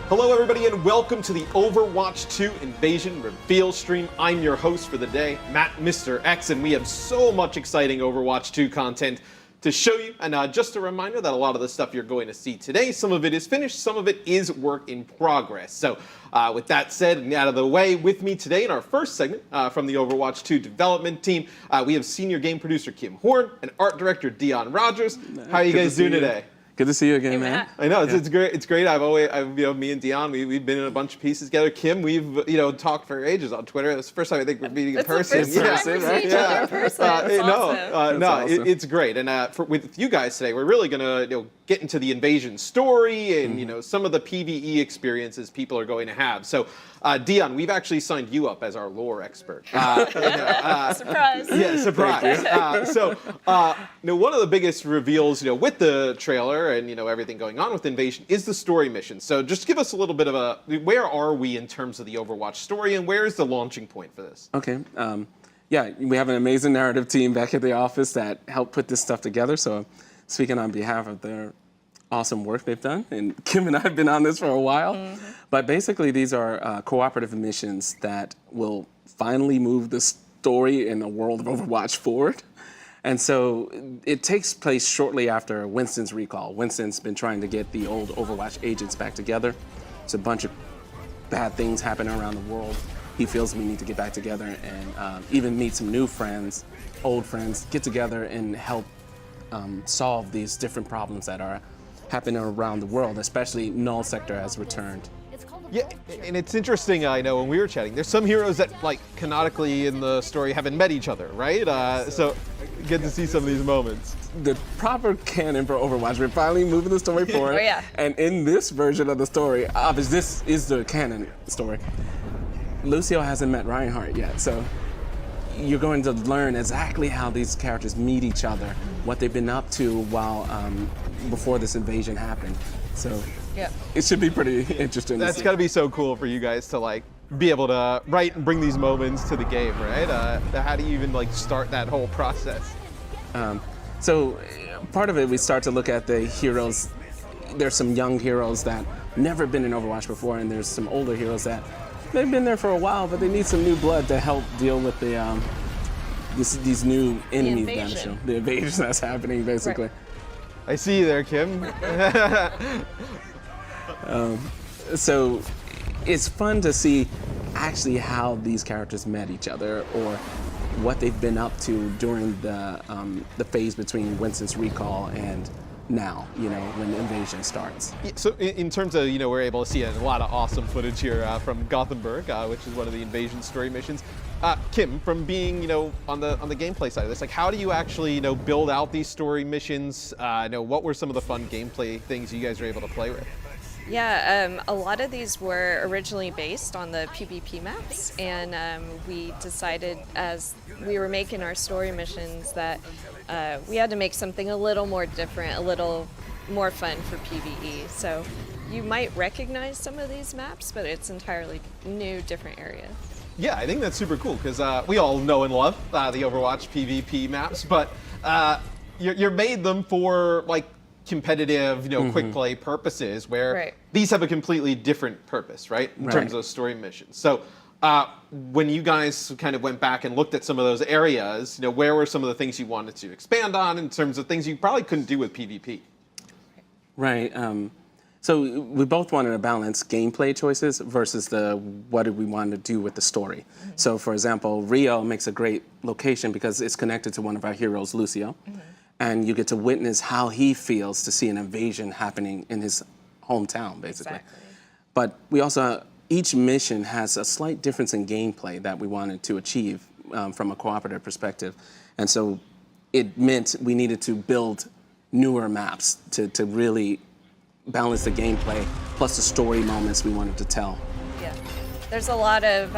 Hello everybody and welcome to the Overwatch 2 Invasion Reveal stream. I'm your host for the day, Matt Mr. X, and we have so much exciting Overwatch 2 content to show you. And just a reminder that a lot of the stuff you're going to see today, some of it is finished, some of it is work in progress. So with that said and out of the way, with me today in our first segment from the Overwatch 2 development team, we have senior game producer Kim Horn and art director Dion Rogers. How are you guys doing today? Good to see you again, man. I know it's great. It's great. Me and Dion, we've been in a bunch of pieces together. Kim, we've talked for ages on Twitter. It's the first time I think we're meeting in person. It's the first time we've seen each other in person. Awesome. It's great. And with you guys today, we're really gonna get into the Invasion story and some of the PvE experiences people are going to have. So, Dion, we've actually signed you up as our lore expert. Surprise. Yeah, surprise. One of the biggest reveals, with the trailer and everything going on with Invasion is the story mission. So just give us a little bit of where are we in terms of the Overwatch story and where is the launching point for this? Okay. Yeah, we have an amazing narrative team back at the office that helped put this stuff together. So speaking on behalf of their awesome work they've done, and Kim and I have been on this for a while. But basically these are cooperative missions that will finally move the story in the world of Overwatch forward. And so it takes place shortly after Winston's recall. Winston's been trying to get the old Overwatch agents back together. It's a bunch of bad things happening around the world. He feels we need to get back together and even meet some new friends, old friends, get together and help solve these different problems that are happening around the world, especially Null Sector has returned. Yeah, and it's interesting, I know when we were chatting, there's some heroes that, canonically in the story haven't met each other, right? So get to see some of these moments. The proper canon for Overwatch, we're finally moving the story forward. Oh, yeah. And in this version of the story, obviously this is the canon story, Lucio hasn't met Reinhardt yet, so you're going to learn exactly how these characters meet each other, what they've been up to while before this invasion happened. So yeah, it should be pretty interesting. That's got to be so cool for you guys to be able to write and bring these moments to the game, right? How do you even start that whole process? So part of it, we start to look at the heroes. There's some young heroes that never been in Overwatch before, and there's some older heroes that they've been there for a while, but they need some new blood to help deal with the these new enemies that show. The invasion that's happening, basically. Right. I see you there, Kim. So it's fun to see actually how these characters met each other or what they've been up to during the phase between Winston's recall and now, when the invasion starts. So in terms of, we're able to see a lot of awesome footage here from Gothenburg, which is one of the Invasion story missions. Kim, from being, on the gameplay side of this, how do you actually, build out these story missions? What were some of the fun gameplay things you guys were able to play with? Yeah, a lot of these were originally based on the PvP maps, and we decided as we were making our story missions that we had to make something a little more different, a little more fun for PvE. So you might recognize some of these maps, but it's entirely new, different area. Yeah, I think that's super cool because we all know and love the Overwatch PvP maps, but you're made them for competitive, quick play purposes where these have a completely different purpose, right? In terms of story missions. So when you guys kind of went back and looked at some of those areas, where were some of the things you wanted to expand on in terms of things you probably couldn't do with PvP? Right. So we both wanted to balance gameplay choices versus what did we want to do with the story. So for example, Rio makes a great location because it's connected to one of our heroes, Lucio. And you get to witness how he feels to see an invasion happening in his hometown, basically. Exactly. But we also, each mission has a slight difference in gameplay that we wanted to achieve from a cooperative perspective. And so it meant we needed to build newer maps to really balance the gameplay, plus the story moments we wanted to tell. Yeah, there's a lot of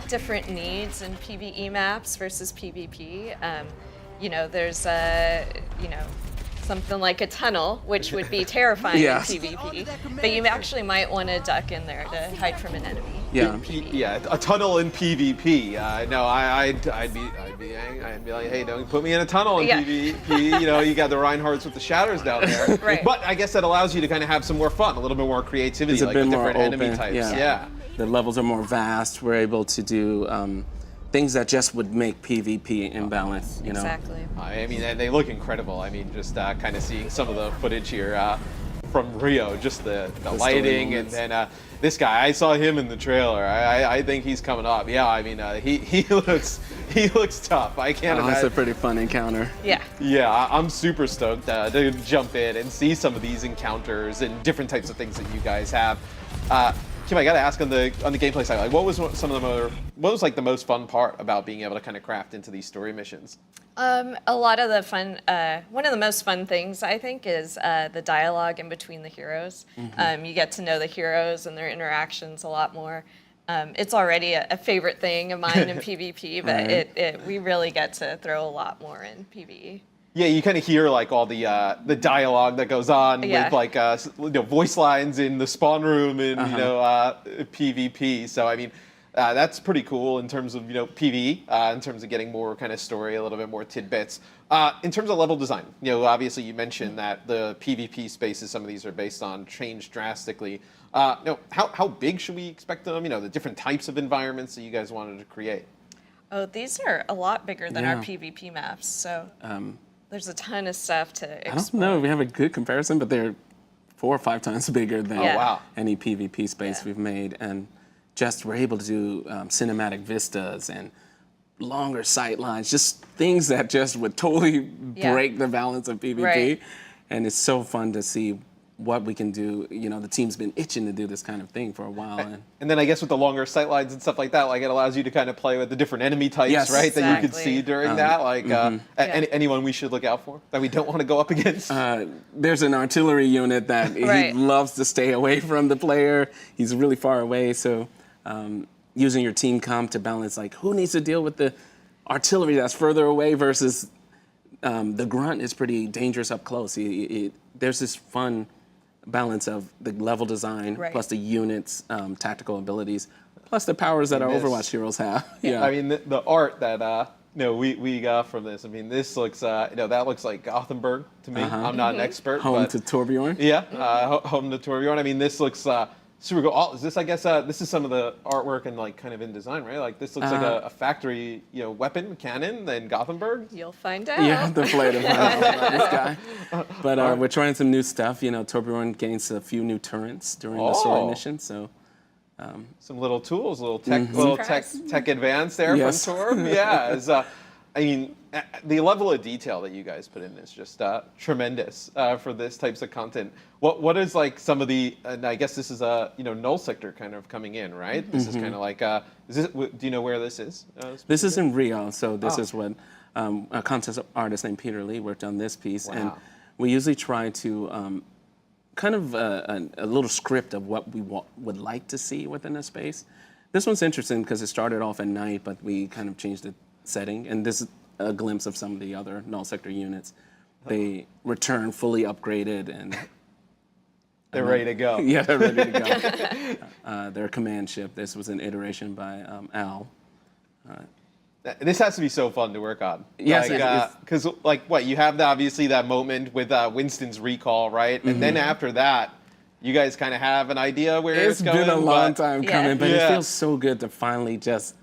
different needs in PvE maps versus PvP. There's something like a tunnel, which would be terrifying in PvP, but you actually might want to duck in there to hide from an enemy. Yeah. Yeah, a tunnel in PvP. No, I'd be angry. I'd be like, hey, don't put me in a tunnel in Yeah. PvP. You know, you got the Reinhardts with the shatters down there. Right. But I guess that allows you to kind of have some more fun, a little bit more creativity, It's a like bit with more different open. enemy types. Yeah. The levels are more vast. We're able to do things that just would make PvP imbalanced. You know. Exactly. I mean, and they look incredible. I mean, just kind of seeing some of the footage here from Rio, just the lighting, and moments. then this guy, I saw him in the trailer. I think he's coming up. Yeah, I mean, he looks tough. I can't Oh, it's imagine. a pretty fun encounter. Yeah. Yeah, I'm super stoked to jump in and see some of these encounters and different types of things that you guys have. Kim, I got to ask on the gameplay side, like, what was like the most fun part about being able to kind of craft into these story missions? A lot of the fun, one of the most fun things I think is the dialogue in between the heroes. You get to know the heroes and their interactions a lot more. It's already a favorite thing of mine in PvP, but Right. we really get to throw a lot more in PvE. Yeah, you kind of hear like all the dialogue that goes on Yeah. with like voice lines in the spawn room and PvP. So I mean, that's pretty cool in terms of PvE, in terms of getting more kind of story, a little bit more tidbits. In terms of level design, obviously you mentioned that the PvP spaces, some of these are based on, changed drastically. How big should we expect them? The different types of environments that you guys wanted to create. Oh, these are a lot bigger than our Yeah. PvP maps, so there's a ton of stuff to I don't explore. know if we have a good comparison, but they're 4 or 5 times bigger than Yeah. Oh, wow. any PvP space Yeah. we've made. And just we're able to do cinematic vistas and longer sight lines, just things that just would totally Yeah. break the balance of PvP. Right. And it's so fun to see what we can do. The team's been itching to do this kind of thing for a while. And then I guess with the longer sight lines and stuff like that, like it allows you to kind of play with the different enemy types, Yes. right? That you could Exactly. see during that. Like anyone we should look out for that we don't want to go up against. There's an artillery unit that Right. he loves to stay away from the player. He's really far away, so using your team comp to balance, like who needs to deal with the artillery that's further away versus the grunt is pretty dangerous up close. There's this fun balance of the level design Right. plus the units' tactical abilities, plus the powers that our this- Overwatch heroes have. Yeah. I mean, the art that we got from this. I mean, this looks that looks like Gothenburg to me. I'm not an expert, Home but to Torbjorn. yeah, home to Torbjorn. I mean, this looks super cool. Is this? I guess this is some of the artwork and like kind of in design, right? Like this looks like a factory, weapon cannon in Gothenburg. You'll find out. You have to play to find out about this guy. But we're trying some new stuff. Torbjorn gains a few new turrets during the story Oh. mission. So Some little tools, little tech advance there Yes. from Torb. Yeah, I mean, the level of detail that you guys put in is just tremendous for this types of content. What is like some of the? And I guess this is Null Sector kind of coming in, right? This is kind of like. Do you know where this is? this is in Rio. So this Oh. is what a contest artist named Peter Lee worked on this piece. And Wow. we usually try to kind of a little script of what we would like to see within a space. This one's interesting because it started off at night, but we kind of changed the setting. And this is a glimpse of some of the other Null Sector units. They return fully upgraded and They're ready to go. yeah, they're ready to go. Their command ship. This was an iteration by Al. This has to be so fun to work on. Yes, it is. Because you have obviously that moment with Winston's recall, right? And then after that, you guys kind of have an idea where it's It's going. been a long but- time Yeah. coming, but Yeah. it feels so good to finally just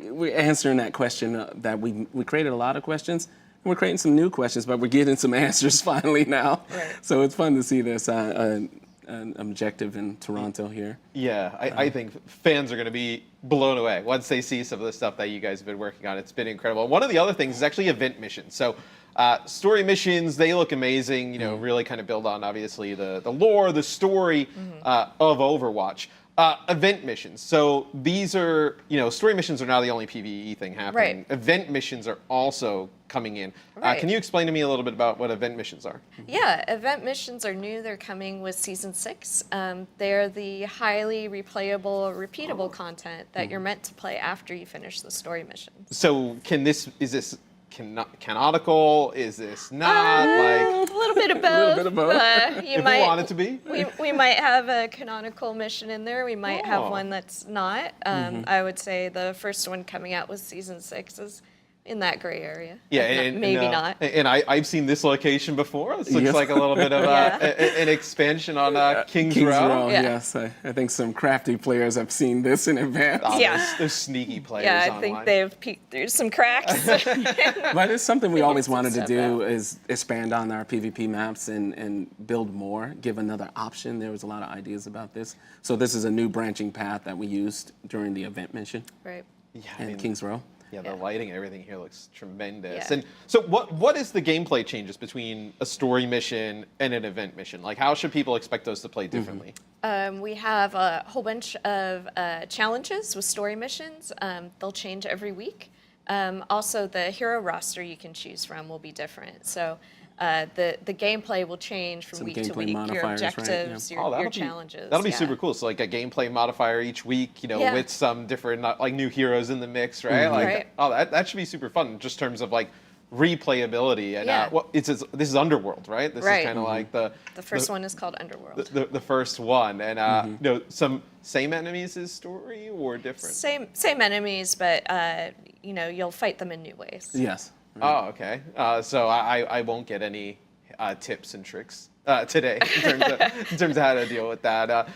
we're answering that question that we created a lot of questions. And we're creating some new questions, but we're getting some answers finally now. Right. So it's fun to see this an objective in Toronto here. Yeah, I think fans are going to be blown away once they see some of the stuff that you guys have been working on. It's been incredible. One of the other things is actually event missions. So story missions, they look amazing, really kind of build on, obviously, the lore, the story of Overwatch. Event missions. So these are, story missions are now the only PvE thing happening. Right. Event missions are also coming in. Right. Can you explain to me a little bit about what event missions are? Yeah, event missions are new. They're coming with season 6. They're the highly replayable, repeatable content that you're meant to play after you finish the story missions. So is this canonical? Is this not like? A little bit of both. little bit of both. You If might we want it to be. We might have a canonical mission in there. We might have Oh. one that's not. I would say the first one coming out was season 6 is in that gray area. Yeah, Maybe not. And I've seen this location before. This looks Yes. like a little bit of Yeah. an expansion on King's Kings Row. Row, Yeah. yes. I think some crafty players have seen this in advance. Oh, Yeah. There's sneaky players Yeah, I online. think they've peeked through some cracks. But it's something we always some wanted to stuff do is expand on our PvP maps and build more, give another option. There was a lot of ideas about this. So this is a new branching path that we used during the event mission Right. Yeah, I in mean, Kings Row. yeah, the lighting and everything here looks tremendous. Yeah. And so what is the gameplay changes between a story mission and an event mission? Like how should people expect those to play differently? We have a whole bunch of challenges with story missions. They'll change every week. Also, the hero roster you can choose from will be different. So the gameplay will change from Some week to gameplay week. Your modifiers, right? objectives, Yeah. your that'll challenges. That'll be yeah. super cool. So like a gameplay modifier each week, Yeah. with some different like new heroes in the mix, right? Like Right. that should be super fun in just terms of like replayability and Yeah. this is Underworld, right? This Right. is kind of like the The first one is called Underworld. the first one, and some same enemies as story or different. Same enemies, but you'll fight them in new ways. Yes. Oh, okay. So I won't get any tips and tricks today in terms of how to deal with that.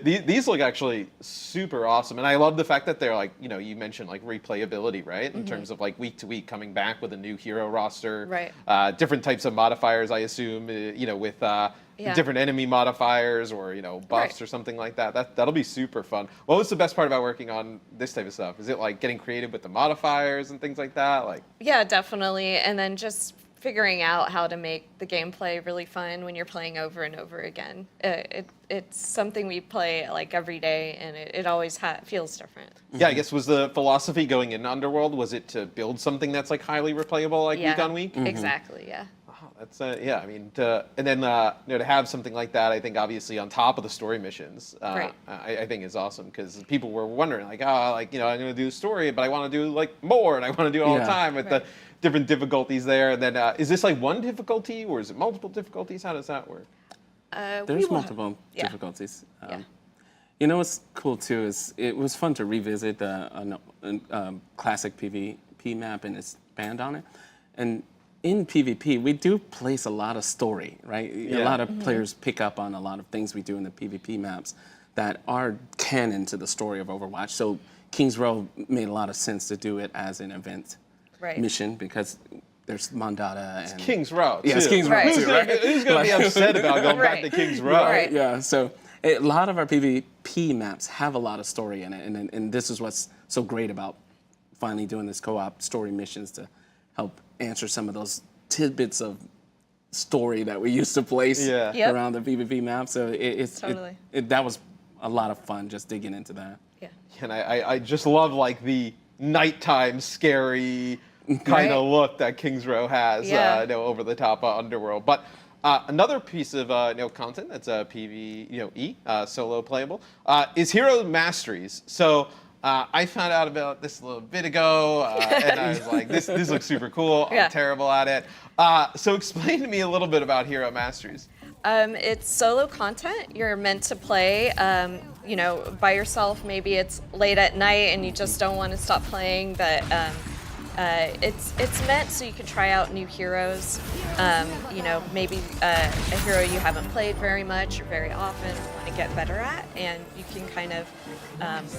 These look actually super awesome, and I love the fact that they're like, you mentioned like replayability, right? In terms of like week to week coming back with a new hero roster, Right. Different types of modifiers, I assume, with different enemy modifiers or buffs Right. or something like that. That'll be super fun. What was the best part about working on this type of stuff? Is it like getting creative with the modifiers and things like that? Like, Yeah, definitely. And then just figuring out how to make the gameplay really fun when you're playing over and over again. It's something we play like every day, and it always feels different. yeah, I guess was the philosophy going into Underworld, was it to build something that's like highly replayable, like week on week? Exactly. Yeah. Oh, that's yeah. I mean, and then to have something like that, I think obviously on top of the story missions, Right. I think is awesome because people were wondering like, I'm going to do the story, but I want to do like more, and I want to do it all the Yeah. time with the Right. different difficulties there. And then is this like one difficulty or is it multiple difficulties? How does that work? There's multiple yeah. difficulties. Yeah. You know what's cool too is it was fun to revisit the classic PvP map and expand on it. And in PvP, we do place a lot of story, right? Yeah. A lot of players pick up on a lot of things we do in the PvP maps that are canon to the story of Overwatch. So Kings Row made a lot of sense to do it as an event Right. mission because there's Mondada and King's Row. Yeah, it's too. Kings Row Right. too, right? Who's going to be upset about going back Right. to King's Row? Right. Yeah, so a lot of our PvP maps have a lot of story in it, and this is what's so great about finally doing this co-op story missions to help answer some of those tidbits of story that we used to place Yeah. Yep. around the PvP map. So Totally. that was a lot of fun just digging into that. Yeah. And I just love like the nighttime scary kind Right. of look that Kings Row has, Yeah. over the top Underworld. But another piece of content that's PvE solo playable is Hero Masteries. So I found out about this a little bit ago, and I was like, this looks super cool. Yeah. I'm terrible at it. So explain to me a little bit about Hero Masteries. It's solo content. You're meant to play, by yourself. Maybe it's late at night and you just don't want to stop playing, but it's meant so you can try out new heroes. Maybe a hero you haven't played very much or very often, want to get better at, and you can kind of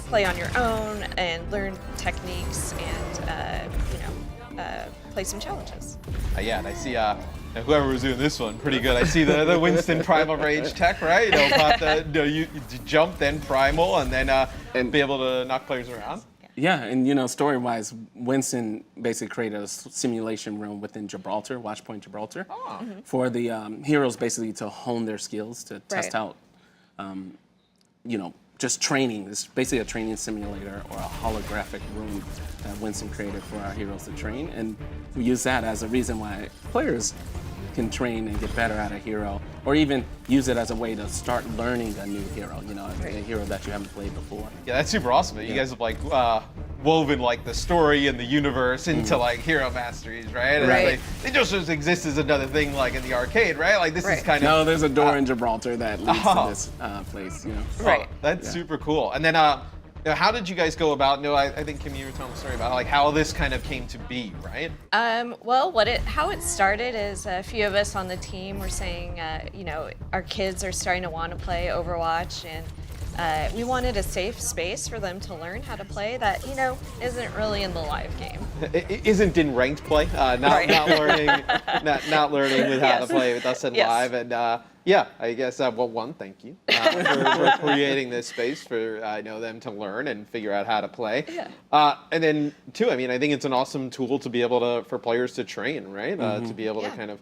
play on your own and learn techniques and play some challenges. Yeah, and I see whoever was doing this one pretty good. I see the Winston Primal Rage tech, right? About you jump, then Primal, and then be able to knock players around. Yeah, and story-wise, Winston basically created a simulation room within Gibraltar, Watchpoint Gibraltar, for the heroes basically to hone their skills, to test Right. out, just training. It's basically a training simulator or a holographic room that Winston created for our heroes to train, and we use that as a reason why players can train and get better at a hero, or even use it as a way to start learning a new hero, a hero that you haven't played before. Yeah, that's super awesome. You guys have like woven like the story and the universe into like Hero Masteries, right? And Right. it's like, it just exists as another thing like in the arcade, right? Like this is Right. kind of No, there's a door in Gibraltar that leads to this place. You know. Right. That's super cool. And then, you know, how did you guys go about? No, I think Kim, you were telling a story about like how this kind of came to be, right? Well, how it started is a few of us on the team were saying, you know, our kids are starting to want to play Overwatch, and we wanted a safe space for them to learn how to play that, you know, isn't really in the live game. It isn't in ranked play, not Right. learning, not learning with how to Yes. play with us in Yes. live, and yeah, I guess well, one, thank you for creating this space for them to learn and figure out how to play. Yeah. And then two, I mean, I think it's an awesome tool to be able for players to train, right? To be able to Yeah. kind of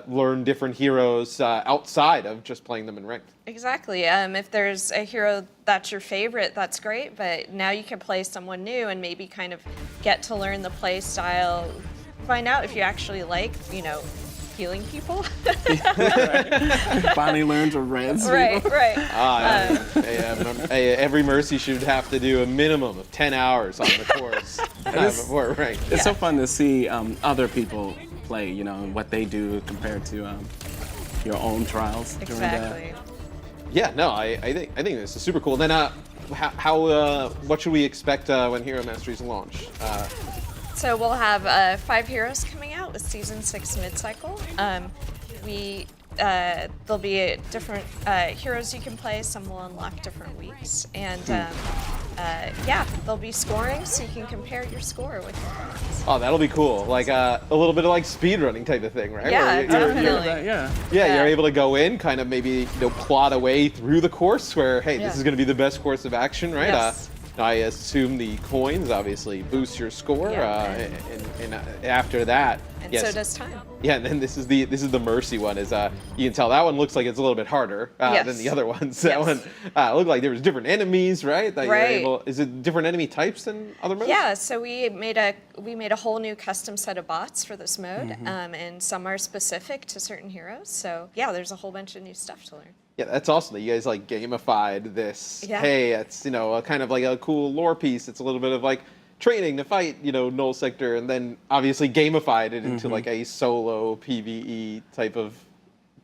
learn different heroes outside of just playing them in ranked. Exactly. If there's a hero that's your favorite, that's great, but now you can play someone new and maybe kind of get to learn the play style, find out if you actually like, you know, healing people. Finally learned to res. Right, right. Every Mercy should have to do a minimum of 10 hours on the course before ranked. It's so fun to see other people play, you know, and what they do compared to your own trials. during that. Exactly. Yeah, no, I think this is super cool. Then, what should we expect when Hero Masteries launch? So we'll have 5 heroes coming out with Season 6 mid-cycle. There'll be different heroes you can play. Some will unlock different weeks. And yeah, there'll be scoring so you can compare your score with your friends. Oh, that'll be cool. Like a little bit of like speedrunning type of thing, right? Yeah, Where definitely. Yeah. you're able to go in, kind of maybe plot a way through the course where, hey, this Yeah. is going to be the best course of action, right? Yes. I assume the coins obviously boost your score, Yeah. and after that, And yes. so does time. Yeah, and then this is the Mercy one. Is you can tell that one looks like it's a little bit harder Yes. than the other ones. That Yes. one looked like there was different enemies, right? That you're Right. able. Is it different enemy types than other modes? Yeah, so we made a whole new custom set of bots for this mode, and some are specific to certain heroes. So yeah, there's a whole bunch of new stuff to learn. Yeah, that's awesome that you guys like gamified this. Yeah. Hey, it's a kind of like a cool lore piece. It's a little bit of like training to fight, Null Sector, and then obviously gamified it into like a solo PvE type of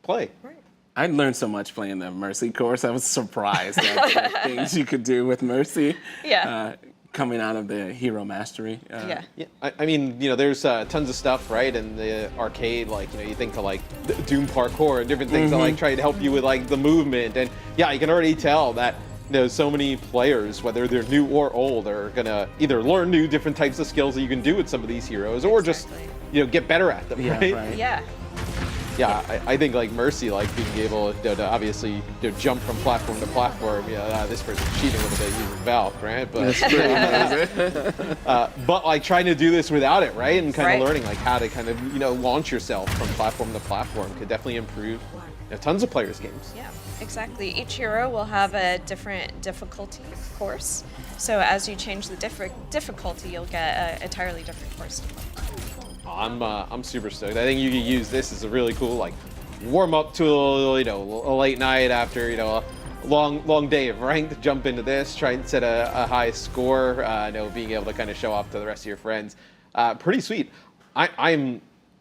play. Right. I learned so much playing the Mercy course. I was surprised at the things you could do with Mercy. Yeah. Coming out of the Hero Mastery. Yeah. Yeah, I mean, there's tons of stuff, right, in the arcade. Like, you think to like Doom parkour and different things that like try to help you with like the movement, and yeah, you can already tell that so many players, whether they're new or old, are gonna either learn new different types of skills that you can do with some of these heroes, or Exactly. just get better at them, Yeah, right? right. Yeah. Yeah, I think like Mercy, like being able to obviously jump from platform to platform. This person's cheating a little bit using Valk, right? But like trying to do this without it, right? And kind Right. of learning like how to kind of launch yourself from platform to platform could definitely improve tons of players' games. Yeah, exactly. Each hero will have a different difficulty course. So as you change the difficulty, you'll get an entirely different course to play. I'm super stoked. I think you could use this as a really cool like warm up tool. A late night after a long day of ranked. Jump into this, try and set a high score. Being able to kind of show off to the rest of your friends. Pretty sweet. I'm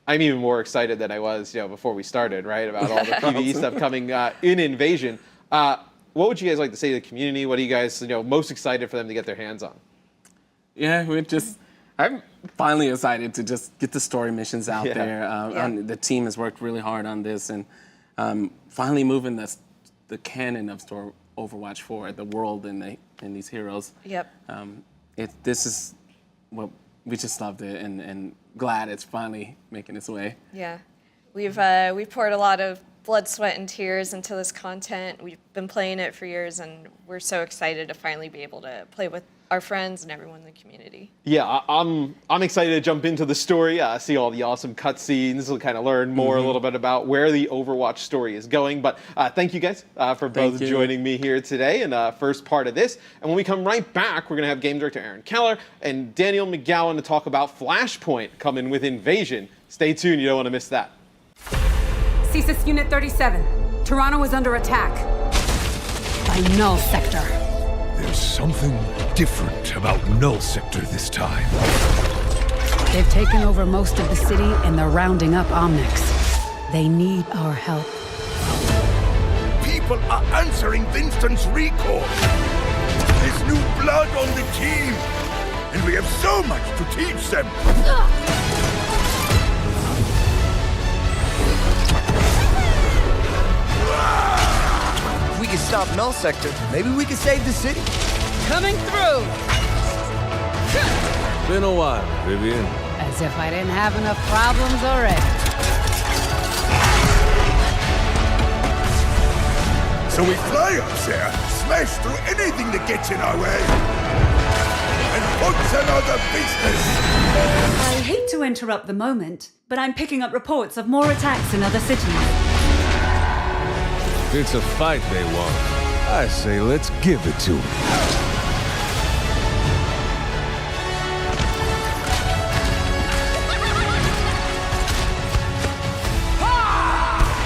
even more excited than I was before we started, right? About all the PvE stuff coming in Invasion. What would you guys like to say to the community? What are you guys most excited for them to get their hands on? Yeah, I'm finally excited to just get the story missions out Yeah. there. And the team has worked really hard on this, and finally moving the canon of Overwatch forward, the world and these heroes. Yep. This is what we just loved it, and glad it's finally making its way. Yeah. We've poured a lot of blood, sweat, and tears into this content. We've been playing it for years, and we're so excited to finally be able to play with our friends and everyone in the community. Yeah, I'm excited to jump into the story, see all the awesome cutscenes, kind of learn more a little bit about where the Overwatch story is going. But thank you guys for both you. joining me here today in the first part of this. And when we come right back, we're going to have Game Director Aaron Keller and Daniel McGowan to talk about Flashpoint coming with Invasion. Stay tuned, you don't want to miss that. CSIS Unit 37. Toronto is under attack. By Null Sector. There's something different about Null Sector this time. They've taken over most of the city and they're rounding up Omnics. They need our help. People are answering Winston's recall. There's new blood on the team, and we have so much to teach them. If we can stop Null Sector, maybe we can save the city. Coming through! Been a while, Vivian. As if I didn't have enough problems already. So we fly up there, smash through anything that gets in our way, and put another business. I hate to interrupt the moment, but I'm picking up reports of more attacks in other cities. It's a fight they want. I say let's give it to them.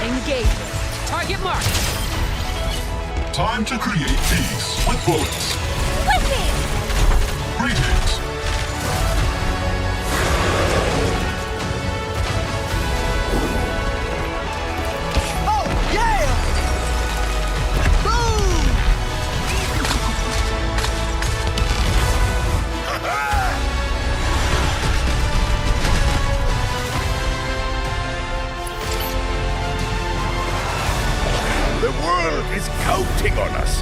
Engage. Target marked. Time to create peace with bullets. Greetings. Oh, yeah! Boom! The world is counting on us.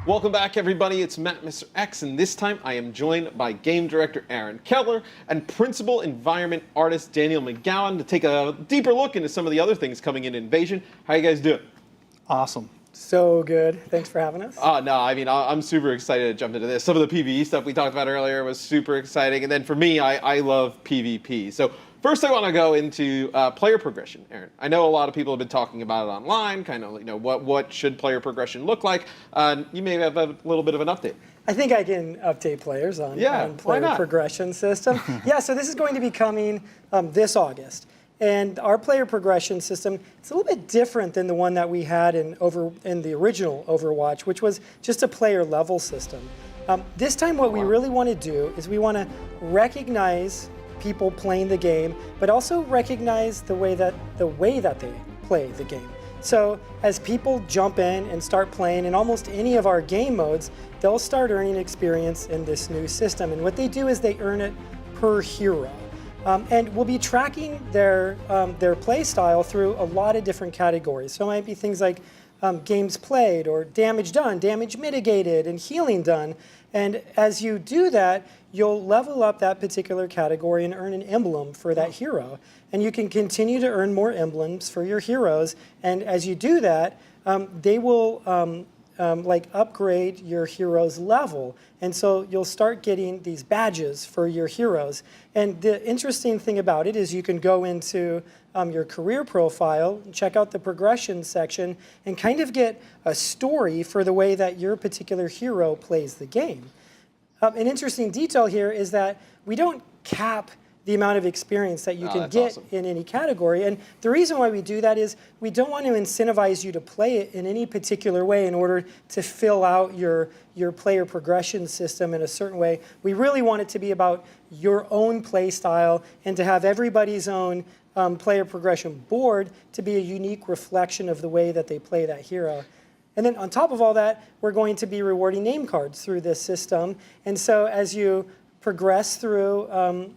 Welcome back, everybody. It's Matt, Mr. X, and this time I am joined by game director Aaron Keller and principal environment artist Daniel McGowan to take a deeper look into some of the other things coming in Invasion. How you guys doing? Awesome. So good. Thanks for having us. No, I mean, I'm super excited to jump into this. Some of the PvE stuff we talked about earlier was super exciting, and then for me, I love PvP. So first, I want to go into player progression, Aaron. I know a lot of people have been talking about it online, kind of, what should player progression look like. You may have a little bit of an update. I think I can update players on player progression system. Yeah, so this is going to be coming this August. And our player progression system, it's a little bit different than the one that we had in the original Overwatch, which was just a player level system. This time what we really want to do is we want to recognize people playing the game, but also recognize the way that they play the game. So as people jump in and start playing in almost any of our game modes, they'll start earning experience in this new system. And what they do is they earn it per hero. And we'll be tracking their play style through a lot of different categories. So it might be things like games played, or damage done, damage mitigated, and healing done. And as you do that, you'll level up that particular category and earn an emblem for that hero. And you can continue to earn more emblems for your heroes. And as you do that, they will upgrade your hero's level. And so you'll start getting these badges for your heroes. And the interesting thing about it is you can go into your career profile, check out the progression section, and kind of get a story for the way that your particular hero plays the game. An interesting detail here is that we don't cap the amount of experience that you can get in any category. And the reason why we do that is we don't want to incentivize you to play it in any particular way in order to fill out your player progression system in a certain way. We really want it to be about your own play style and to have everybody's own player progression board to be a unique reflection of the way that they play that hero. And then on top of all that, we're going to be rewarding name cards through this system. And so as you progress through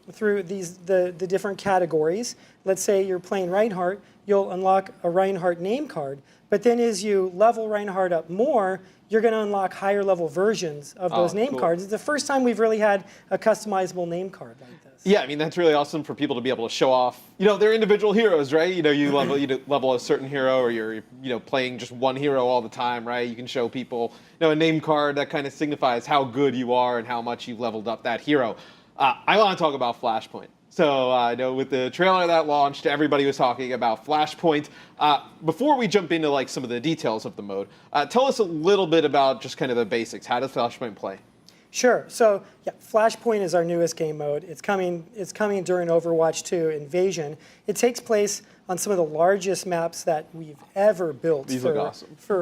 the different categories, let's say you're playing Reinhardt, you'll unlock a Reinhardt name card. But then as you level Reinhardt up more, you're going to unlock higher level versions of those name cards. It's the first time we've really had a customizable name card like this. Yeah, I mean, that's really awesome for people to be able to show off, their individual heroes, right? You level a certain hero, or you're, playing just one hero all the time, right? You can show people, a name card that kind of signifies how good you are and how much you've leveled up that hero. I want to talk about Flashpoint. So I know with the trailer that launched, everybody was talking about Flashpoint. Before we jump into like some of the details of the mode, tell us a little bit about just kind of the basics. How does Flashpoint play? Sure. So yeah, Flashpoint is our newest game mode. It's coming during Overwatch 2 Invasion. It takes place on some of the largest maps that we've ever built for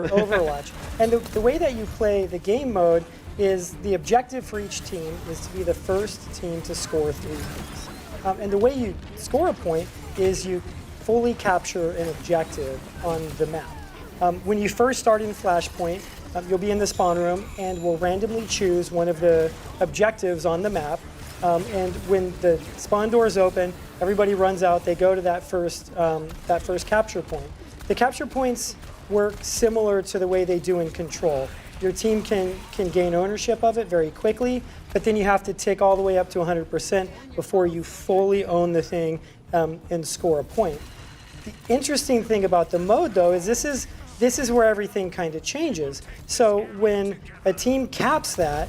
Overwatch. And the way that you play the game mode is the objective for each team is to be the first team to score 3 points. And the way you score a point is you fully capture an objective on the map. When you first start in Flashpoint, you'll be in the spawn room and we'll randomly choose one of the objectives on the map. And when the spawn doors open, everybody runs out, they go to that first capture point. The capture points work similar to the way they do in Control. Your team can gain ownership of it very quickly, but then you have to tick all the way up to 100% before you fully own the thing and score a point. The interesting thing about the mode, though, is this is where everything kind of changes. So when a team caps that,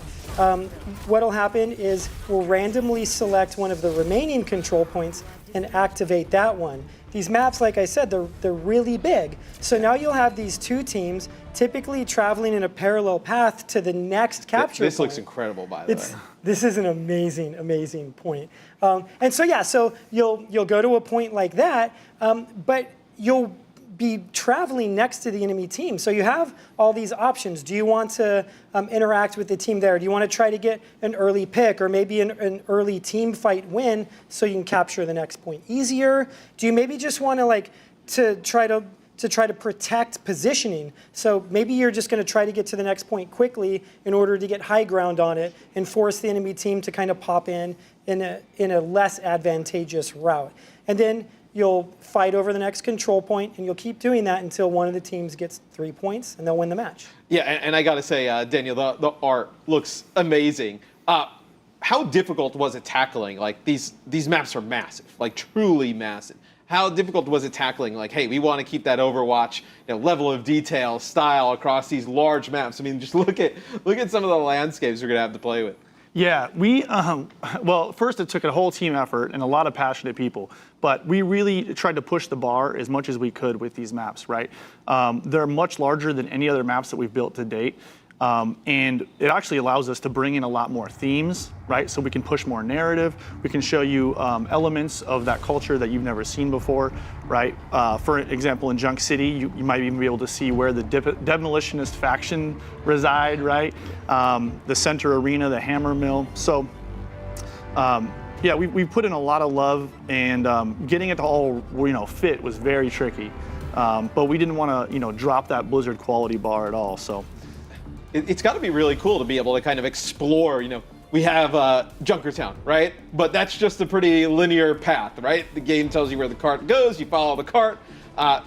what'll happen is we'll randomly select one of the remaining control points and activate that one. These maps, like I said, they're really big. So now you'll have these 2 teams typically traveling in a parallel path to the next capture This point. looks incredible, by the way. This is an amazing, amazing point. And so yeah, so you'll go to a point like that, but you'll be traveling next to the enemy team. So you have all these options. Do you want to interact with the team there? Do you want to try to get an early pick or maybe an early team fight win so you can capture the next point easier? Do you maybe just want to try to protect positioning? So maybe you're just going to try to get to the next point quickly in order to get high ground on it and force the enemy team to kind of pop in a less advantageous route. And then you'll fight over the next control point, and you'll keep doing that until one of the teams gets 3 points, and they'll win the match. Yeah, and I got to say, Daniel, the art looks amazing. How difficult was it tackling? Like, these maps are massive, like truly massive. How difficult was it tackling, like, hey, we want to keep that Overwatch level of detail, style across these large maps? I mean, just look at some of the landscapes we're going to have to play with. Yeah, well, first it took a whole team effort and a lot of passionate people, but we really tried to push the bar as much as we could with these maps, right? They're much larger than any other maps that we've built to date. And it actually allows us to bring in a lot more themes, right? So we can push more narrative. We can show you elements of that culture that you've never seen before, right? For example, in Junk City, you might even be able to see where the demolitionist faction reside, right? The center arena, the hammer mill. So, yeah, we put in a lot of love, and getting it to all fit was very tricky. But we didn't want to drop that Blizzard quality bar at all. So. It's got to be really cool to be able to kind of explore, we have Junkertown, right? But that's just a pretty linear path, right? The game tells you where the cart goes, you follow the cart.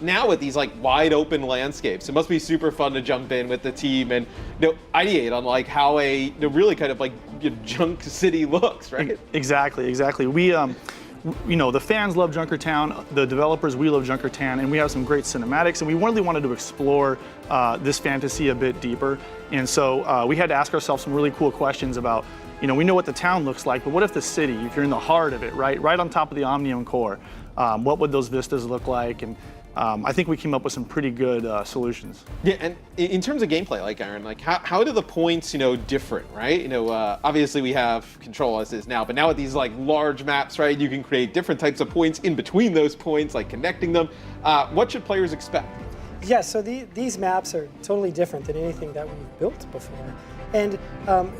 Now with these like wide open landscapes, it must be super fun to jump in with the team and ideate on like how a really kind of like Junk City looks, right? Exactly. We the fans love Junkertown, the developers, we love Junkertown, and we have some great cinematics, and we really wanted to explore this fantasy a bit deeper. And so we had to ask ourselves some really cool questions about, we know what the town looks like, but what if the city, if you're in the heart of it, right on top of the Omnium core, what would those vistas look like? And I think we came up with some pretty good solutions. Yeah, and in terms of gameplay, like Aaron, like how do the points, different, right? Obviously we have Control as is now, but now with these like large maps, right, you can create different types of points in between those points, like connecting them. What should players expect? Yeah, so these maps are totally different than anything that we've built before. And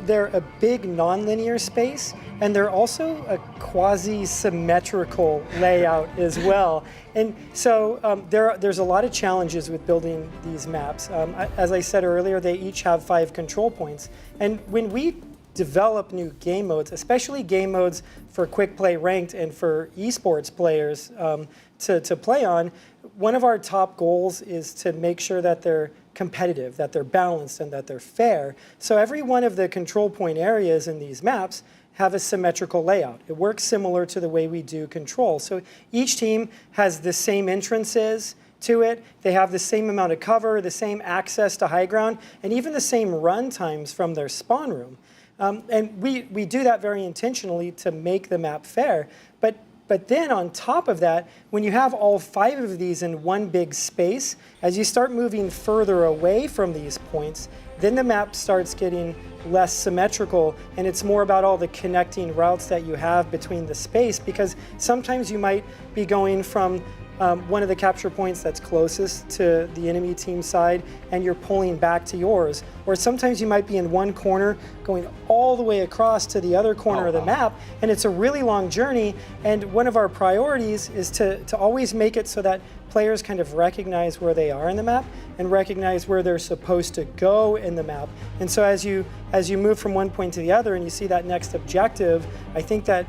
they're a big non-linear space, and they're also a quasi-symmetrical layout as well. And so there's a lot of challenges with building these maps. As I said earlier, they each have 5 control points. And when we develop new game modes, especially game modes for quick play ranked and for esports players to play on, one of our top goals is to make sure that they're competitive, that they're balanced, and that they're fair. So every one of the control point areas in these maps have a symmetrical layout. It works similar to the way we do Control. So each team has the same entrances to it. They have the same amount of cover, the same access to high ground, and even the same run times from their spawn room. And we do that very intentionally to make the map fair. But But then on top of that, when you have all 5 of these in one big space, as you start moving further away from these points, then the map starts getting less symmetrical, and it's more about all the connecting routes that you have between the space, because sometimes you might be going from one of the capture points that's closest to the enemy team side, and you're pulling back to yours. Or sometimes you might be in one corner going all the way across to the other corner of the map, and it's a really long journey. And one of our priorities is to always make it so that players kind of recognize where they are in the map and recognize where they're supposed to go in the map. And so as you move from one point to the other and you see that next objective, I think that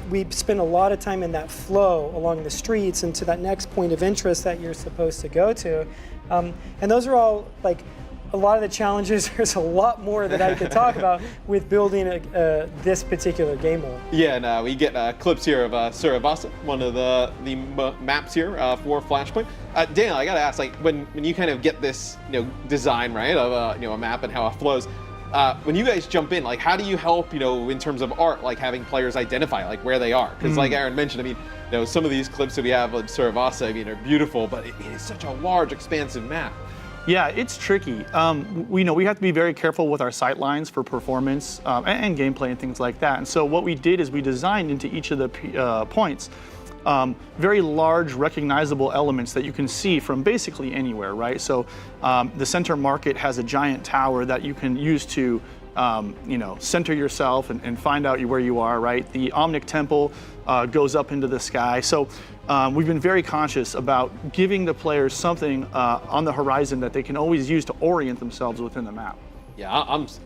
we spend a lot of time in that flow along the streets and to that next point of interest that you're supposed to go to. And those are all like a lot of the challenges. There's a lot more that I could talk about with building this particular game mode. Yeah, and we get clips here of Suravasa, one of the maps here for Flashpoint. Daniel, I gotta ask, like when you kind of get this design right of a map and how it flows. When you guys jump in, like how do you help, in terms of art, like having players identify like where they are? Because like Aaron mentioned, I mean, some of these clips that we have on Suravasa, I mean, are beautiful, but it is such a large, expansive map. Yeah, it's tricky. We have to be very careful with our sight lines for performance and gameplay and things like that. And so what we did is we designed into each of the points very large recognizable elements that you can see from basically anywhere, right? So the center market has a giant tower that you can use to center yourself and find out where you are, right? The Omnic Temple goes up into the sky. So we've been very conscious about giving the players something on the horizon that they can always use to orient themselves within the map. Yeah,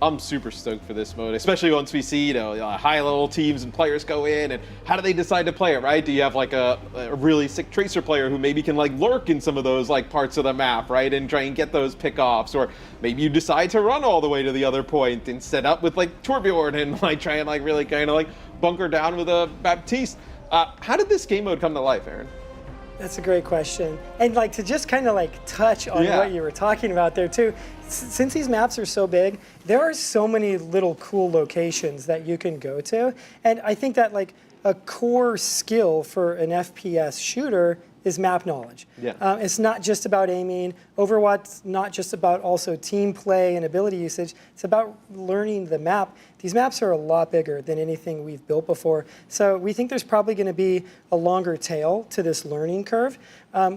I'm super stoked for this mode, especially once we see high-level teams and players go in, and how do they decide to play it, right? Do you have like a really sick tracer player who maybe can like lurk in some of those like parts of the map, right, and try and get those pickoffs, or maybe you decide to run all the way to the other point and set up with like Torbjorn and like try and like really kind of like bunker down with a Baptiste. How did this game mode come to life, Aaron? That's a great question. And like to just kind of like touch on what you were talking about there too, since these maps are so big, there are so many little cool locations that you can go to. And I think that like a core skill for an FPS shooter is map knowledge. Yeah. It's not just about aiming. Overwatch's not just about also team play and ability usage. It's about learning the map. These maps are a lot bigger than anything we've built before. So we think there's probably going to be a longer tail to this learning curve.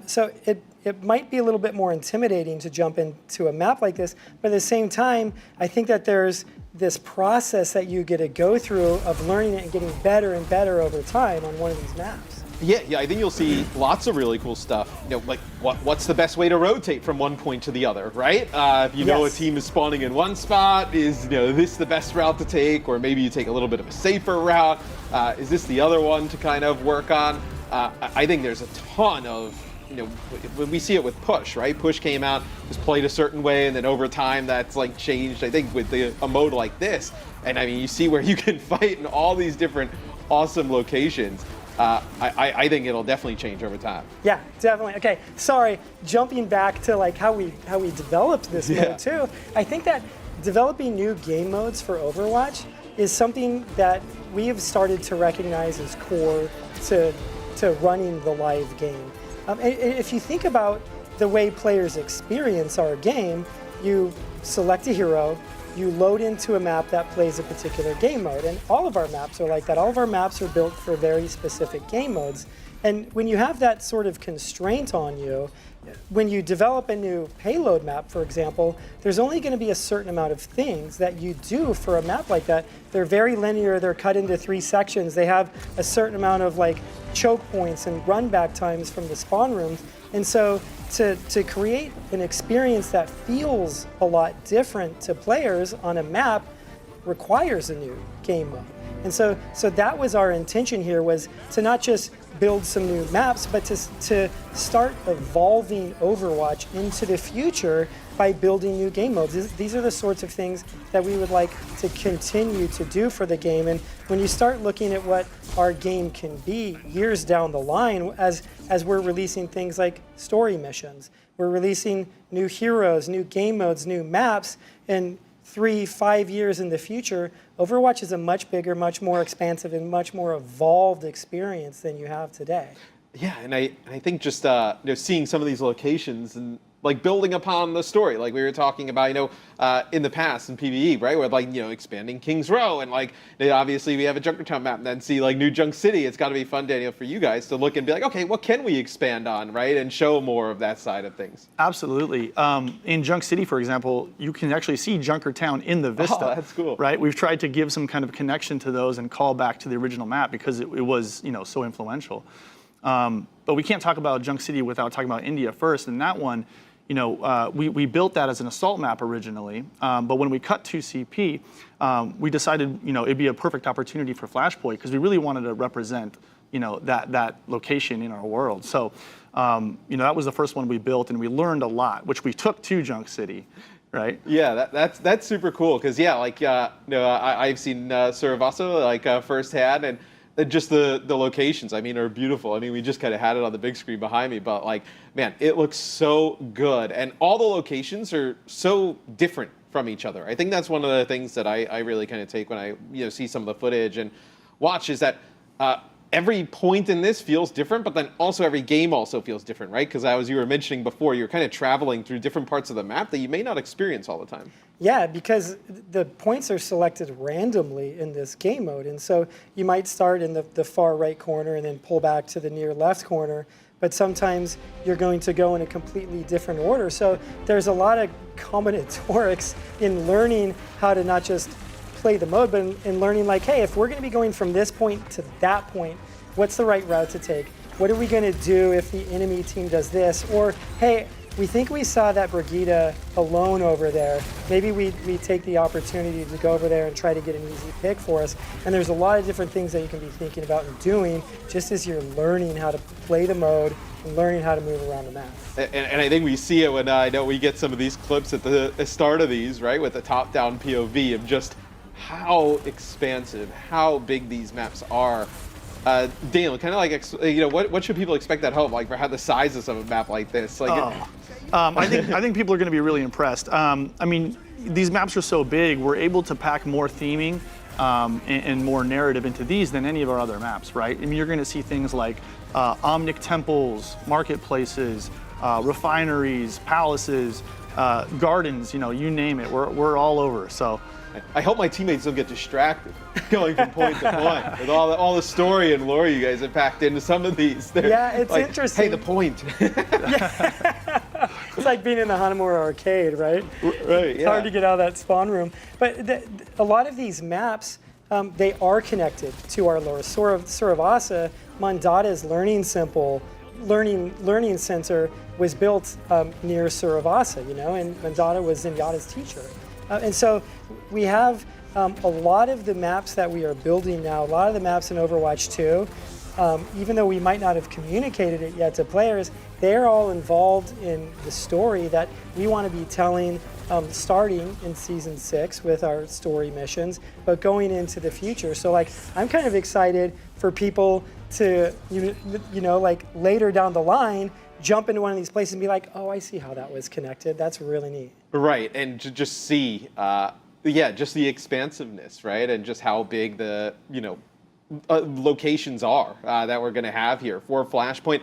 So it might be a little bit more intimidating to jump into a map like this, but at the same time, I think that there's this process that you get to go through of learning it and getting better and better over time on one of these maps. Yeah, I think you'll see lots of really cool stuff. Like what's the best way to rotate from one point to the other, right? If you know a team is spawning in one spot, is this the best route to take, or maybe you take a little bit of a safer route? Is this the other one to kind of work on? I think there's a ton of when we see it with Push, right? Push came out, was played a certain way, and then over time that's like changed. I think with a mode like this, and I mean you see where you can fight in all these different awesome locations. I think it'll definitely change over time. Yeah, definitely. Okay, sorry, jumping back to like how we developed this mode too. I think that developing new game modes for Overwatch is something that we have started to recognize as core to running the live game. If you think about the way players experience our game, you select a hero, you load into a map that plays a particular game mode. And all of our maps are like that. All of our maps are built for very specific game modes. And when you have that sort of constraint on you, when you develop a new payload map, for example, there's only going to be a certain amount of things that you do for a map like that. They're very linear. They're cut into 3 sections. They have a certain amount of like choke points and run back times from the spawn rooms. And so to create an experience that feels a lot different to players on a map requires a new game mode. And so that was our intention here, was to not just build some new maps, but to start evolving Overwatch into the future by building new game modes. These are the sorts of things that we would like to continue to do for the game. And when you start looking at what our game can be years down the line, as we're releasing things like story missions, we're releasing new heroes, new game modes, new maps, and 3, 5 years in the future, Overwatch is a much bigger, much more expansive, and much more evolved experience than you have today. Yeah, and I think just seeing some of these locations and like building upon the story, like we were talking about, in the past in PvE, right? With expanding Kings Row and obviously we have a Junkertown map and then see New Junk City. It's got to be fun, Daniel, for you guys to look and be like, okay, what can we expand on, right? And show more of that side of things. Absolutely. In Junk City, for example, you can actually see Junkertown in the Vista. Oh, that's cool. Right? We've tried to give some kind of connection to those and call back to the original map because it was, so influential. But we can't talk about Junk City without talking about India first. And that one, we built that as an assault map originally, but when we cut to CP, we decided, it'd be a perfect opportunity for Flashpoint because we really wanted to represent, that location in our world. So, that was the first one we built, and we learned a lot, which we took to Junk City, right? Yeah, that's super cool because I've seen Survasa firsthand and. Just the locations, are beautiful. We just kind of had it on the big screen behind me, but man, it looks so good. And all the locations are so different from each other. I think that's one of the things that I really kind of take when I see some of the footage and watch is that every point in this feels different, but then also every game also feels different, right? Because as you were mentioning before, you're kind of traveling through different parts of the map that you may not experience all the time. Yeah, because the points are selected randomly in this game mode. And so you might start in the far right corner and then pull back to the near left corner. But sometimes you're going to go in a completely different order. So there's a lot of combinatorics in learning how to not just play the mode, but in learning hey, if we're going to be going from this point to that point, what's the right route to take? What are we going to do if the enemy team does this? Or, hey, we think we saw that Brigitte alone over there. Maybe we take the opportunity to go over there and try to get an easy pick for us. And there's a lot of different things that you can be thinking about and doing just as you're learning how to play the mode and learning how to move around the map. And I think we see it when we get some of these clips at the start of these, right, with the top-down POV of just how expansive, how big these maps are. Daniel, kind of what should people expect at home, for how the sizes of a map like this? I think people are going to be really impressed. These maps are so big, we're able to pack more theming and more narrative into these than any of our other maps, right? You're going to see things like Omnic temples, marketplaces, refineries, palaces, gardens, you name it. We're all over. So I hope my teammates don't get distracted going from point to point with all the story and lore you guys have packed into some of these. Yeah, it's interesting. Hey, the point. It's like being in the Hanamura arcade, right? Right, It's hard to get out of that spawn room. But a lot of these maps, they are connected to our lore. Suravasa, Mandata's learning center was built near Suravasa, and Mandata was Zenyatta's teacher. And so we have a lot of the maps that we are building now, a lot of the maps in Overwatch 2, even though we might not have communicated it yet to players, they're all involved in the story that we want to be telling starting in Season 6 with our story missions, but going into the future. So I'm kind of excited for people to, later down the line, jump into one of these places and be like, oh, I see how that was connected. That's really neat. Right, and to just see, just the expansiveness, right, and just how big the, locations are that we're going to have here for Flashpoint.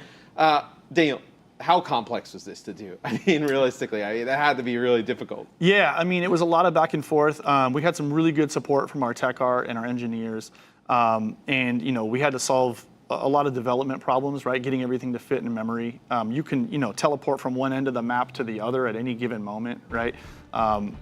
Daniel, how complex was this to do? Realistically, that had to be really difficult. Yeah, it was a lot of back and forth. We had some really good support from our tech art and our engineers, and we had to solve a lot of development problems, right? Getting everything to fit in memory. You can, teleport from one end of the map to the other at any given moment, right?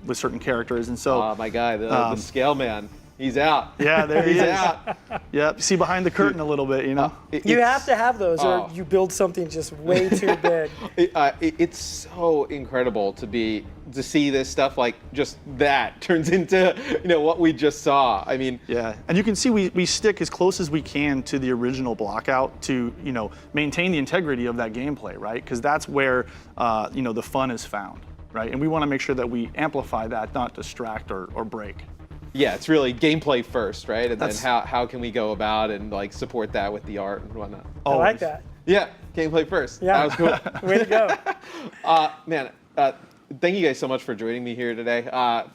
With certain characters, and so. Oh, my guy, the scale man. He's out. Yeah, there he is. He's out. Yep. See behind the curtain a little bit, You have to have those, or you build something just way too big. It's so incredible to see this stuff just that turns into what we just saw. Yeah, and you can see we stick as close as we can to the original blockout to maintain the integrity of that gameplay, right? Because that's where the fun is found, right? And we want to make sure that we amplify that, not distract or break. Yeah, it's really gameplay first, right? And then how can we go about and support that with the art and whatnot. I like that. Yeah, gameplay first. Yeah. That was cool. Way to go. Man, thank you guys so much for joining me here today.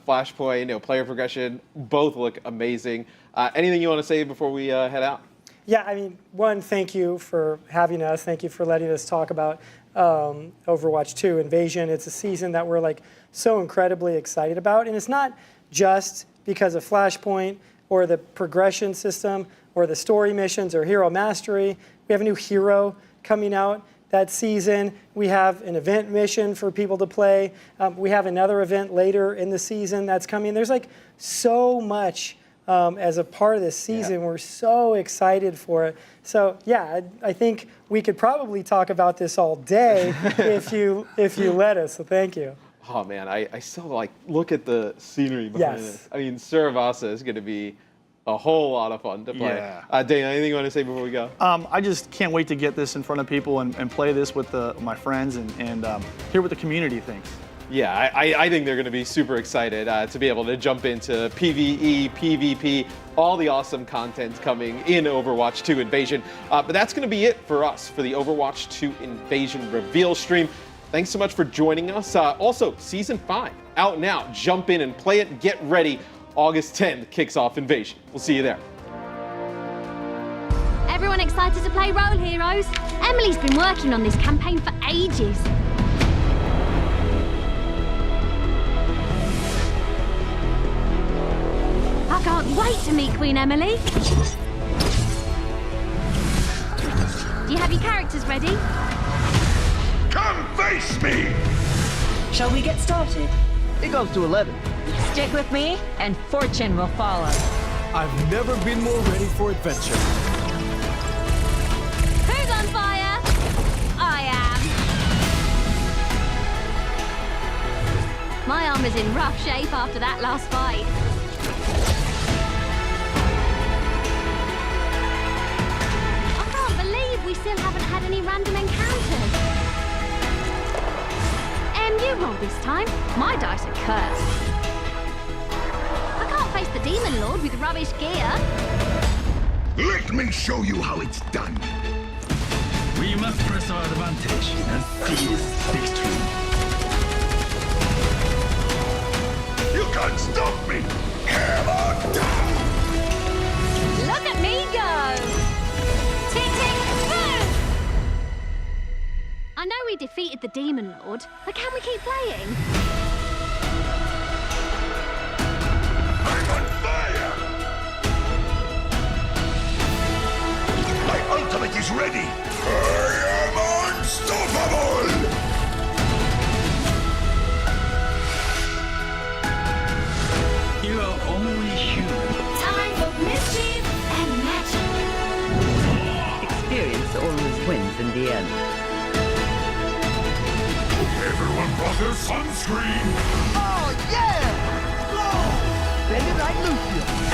Flashpoint, player progression, both look amazing. Anything you want to say before we head out? Yeah, I mean, one, thank you for having us. Thank you for letting us talk about Overwatch 2 Invasion. It's a season that we're so incredibly excited about. And it's not just because of Flashpoint or the progression system or the story missions or hero mastery. We have a new hero coming out that season. We have an event mission for people to play. We have another event later in the season that's coming. There's so much as a part of this season. Yeah. We're so excited for it. So yeah, I think we could probably talk about this all day if you let us. So thank you. Oh man, I still look at the scenery behind this. I mean, Saravasa is going to be a whole lot of fun to play. Yeah. Dana, anything you want to say before we go? I just can't wait to get this in front of people and play this with my friends and hear what the community thinks. Yeah, I think they're going to be super excited to be able to jump into PvE, PvP, all the awesome content coming in Overwatch 2 Invasion. But that's going to be it for us for the Overwatch 2 Invasion reveal stream. Thanks so much for joining us. Also, Season 5 out now. Jump in and play it. Get ready. August 10th kicks off Invasion. We'll see you there. Everyone excited to play Role Heroes? Emily's been working on this campaign for ages. I can't wait to meet Queen Emily. Do you have your characters ready? Come face me! Shall we get started? It goes to 11. Stick with me, and fortune will follow. I've never been more ready for adventure. Who's on fire? I am. My arm is in rough shape after that last fight. I can't believe we still haven't had any random encounters. You roll this time. My dice are cursed. I can't face the Demon Lord with rubbish gear. Let me show you how it's done. We must press our advantage and seize victory. You can't stop me! Hammer down! Look at me go! Tick, tick, boom! I know we defeated the Demon Lord, but can we keep playing? I'm on fire! My ultimate is ready! I am unstoppable! You are only human. Time for mischief and magic. Experience always wins in the end. Everyone brought their sunscreen! Oh, yeah! Oh, bend it like Lucia.